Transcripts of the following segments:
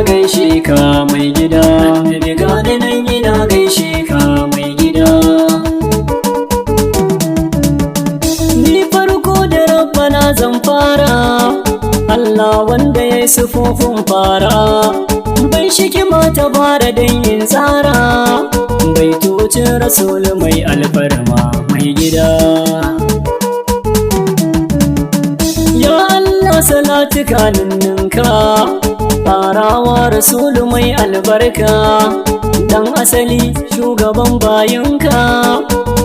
gaishe ka mai gida. Annabi gani nan ina gaishe ka mai gida. Ni farko da rabbana zan fara, Allah wanda ya yi sufofin fara, bai shikima ta bara don yin tsara, baitocin rasul mai alfarma mai gida. Ya Allah salatuka ninninka, farawa rasulu mai albarka, dan asali shugaban bayinka,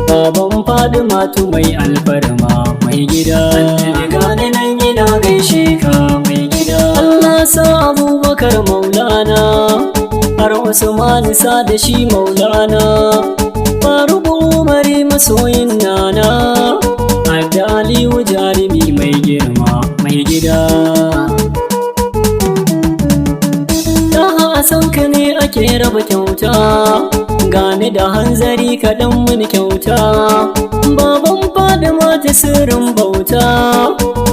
baban Fadimatu mai alfarma mai gida. Annabi gani nan ina gaishe ka mai gida. Allah sa Abubakar maulana, har Usman sa da shi maulana, Faruq Umari masoyin nana, Adda Aliyu jarumi mai girma mai gida. San ka ne ake raba kyauta, gane da hanzari kaɗan mini kyauta, baban Fadima ta sirrin bauta,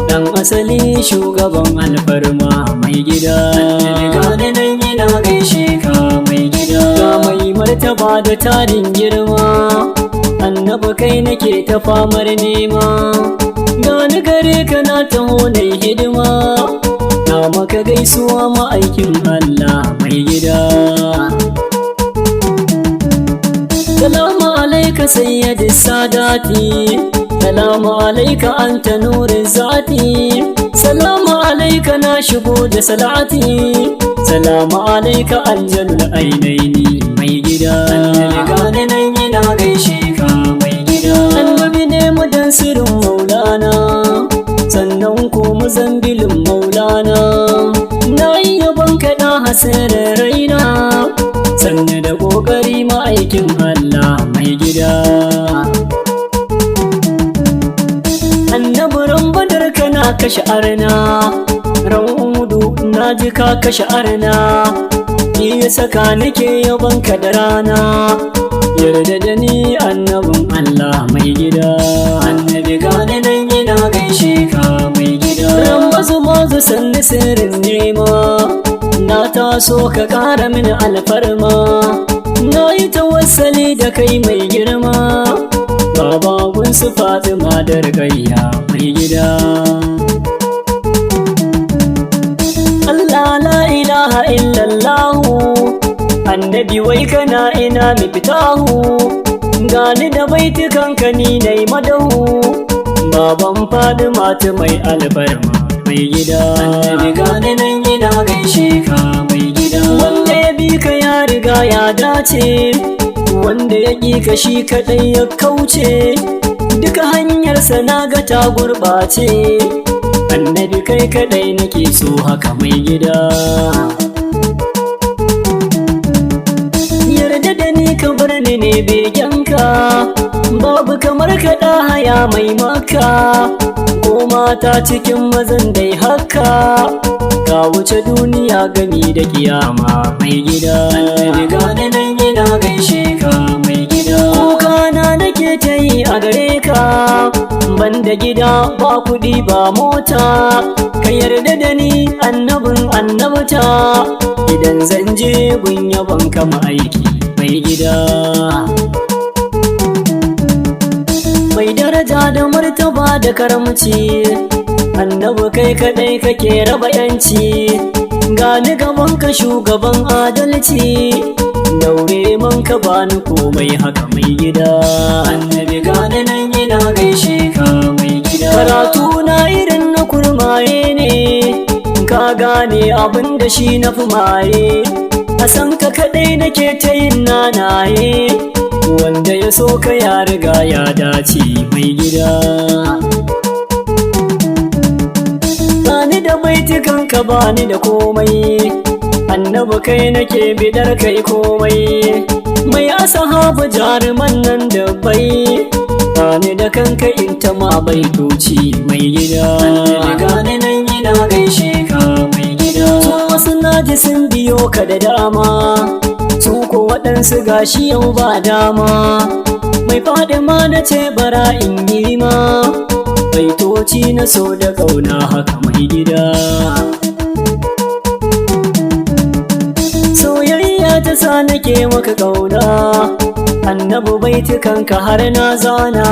ɗan asali shugaban alfarma mai gida. Gane nan yana gaishe ka mai gida. Ga mai martaba da tarin girma, annabi kai nake ta famar nema, gani gare ka na taho nai hidima, na maka gaisuwa ma'aikin Allah mai gida. Salamu alaika sayyidi sadati, salamu alaika anta nurin zati, salamu alaika na shigo da salati, salamu alaika aljanul ainaini mai gida. Annabi gani nan yana gaishe ka mai gida. Annabi ne mu dan sirrin maulana, sannan ko muzambilin maulana, na yi yabon kaɗa hasirin raina, sannan da ƙoƙari ma'aikin Allah mai gida. Annabi ran badar kana kashe arna, ran umudu na ji ka kashe arna, ni ya saka nake yabon ka da rana, yarda da ni annabin Allah mai gida. Annabi gani nan yana gaishe ka mai gida. Ran mazu sanni sirrin nema, na taso ka ƙara mini alfarma, na yi tawassali da kai mai girma, baba gunsu Fatima da Rukayya mai gida. Allah la ilaha illallahu, annabi wai kana ina miftahu, gani da baitukan ka ni nai madahu, baban Fadimatu mai alfarma mai gida. Annabi gani nan ina gaishe ka mai gida. Wanda ya bi ka ya riga ya dace, wanda ya ƙi ka shi kaɗai ya kauce, duka hanyarsa na ga ta gurɓace, annabi kai kaɗai nake so haka mai gida. Yarda da ni ka bar ni ne begenka, babu kamar kaɗa haya mai maka, ko mata cikin mazan dai haka, ka wuce duniya gami da kiyama mai gida. Annabi gani nan yana gaishe ka mai gida. Kukana nake ta yi a gare ka, banda gida ba kuɗi ba mota, ka yarda da ni annabin annabta, idan zan je gun yabon kama aiki mai gida. Mai daraja da martaba da karamci, annabi kai kaɗai kake raba yanci, gani gaban ka shugaban adalci, daure man ka bani komai haka mai gida. Annabi gani nan yana gaishe ka mai gida. Karatu na irin na kurmaye ne, ka gane abin da shi na fi maye, a san ka kaɗai nake ta yin nanaye, wanda ya so ka ya riga ya dace mai gida. Bani da baitukan ka bani da komai, annabi kai nake bidar kai komai, mai asahabu jaruman nan da bai, bani da kanka in ta ma baitoci mai gida. Annabi gani nan yana gaishe ka mai gida. Su wasu naji sun biyo ka da dama, su ko waɗansu gashi yau ba dama, mai Fadima na ce bara in yi ma, baitoci na so da ƙauna haka mai gida. ta sa nake maka ƙauna, annabi baitukanka har na zana,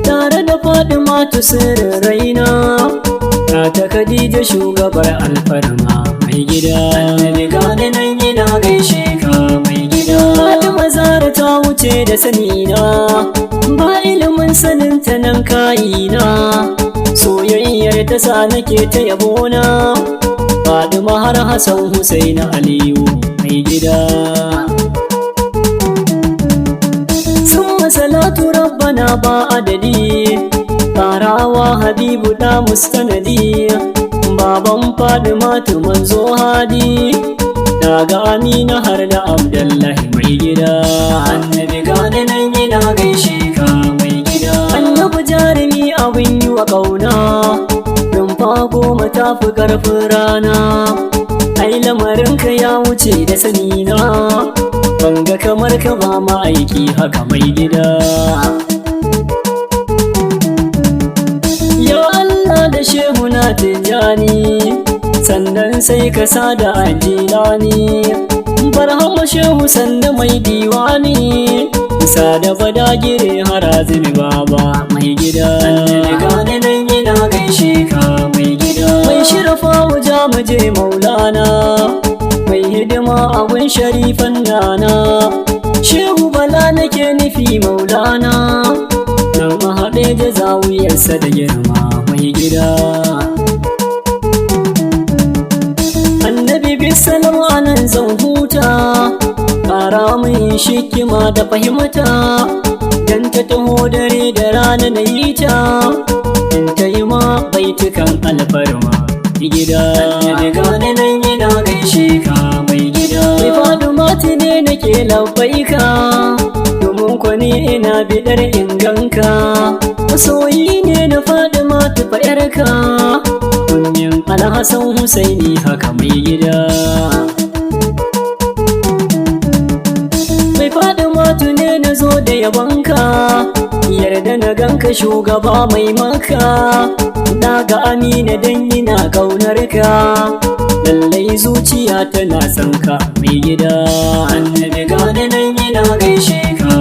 tare da Fatima sirrin raina, ta Khadija shugabar alfarma mai gida. Annabi gani nan ina gaishe ka mai gida. Fatima Zahra ta wuce da sanina, ba ilimin sanin ta nan kayina, soyayyar ta sa nake ta yabona, Fatima har Hassan Hussein Aliyu mai gida. Summa salatu rabbana ba adadi, ƙarawa Habibu da mustanadi, baban Fatima manzo hadi, daga Amina har da Abdullahi mai gida. Annabi gani nan ina gaishe ka mai gida. Annabi jarumi abin yi wa ƙauna, rumfa goma ta fi ƙarfin rana, ai lamarinka ya wuce da sanina, banga kamar ka ba ma'aiki haka mai gida. Ya Allah da shehu na Tijjani, sannan sai ka sada Ajilani, barhama shehu sanda mai diwani, sada badagire Harazimi baba mai gida. Annabi gani nan ina gaishe ka mai gida. Mai shirafa wuja muje maulana, mai hidima abun sharifan nana, shehu bala nake nufi maulana, nan mahaɗe da zawiyarsa da girma mai gida. Annabi bisalam anan zan huta, ƙara min shikima da fahimta, dan ta taho dare da rana na yi ta, in ta yi ma baitukan alfarma mai gida. Annabi gani nan ina gaishe ka mai gida. Mai Fatima ne nake labbaika, domin kwani ina bidar inganka, masoyi ne na Fatima tufa yarka, kunyin Alhassan Husaini haka mai gida. Mai Fatima ne na zo da yabonka, yarda na ganka shugaba mai maka, daga Amina dan ina ƙaunarka, lallai zuciya tana son ka mai gida. Annabi gani nan ina gaishe ka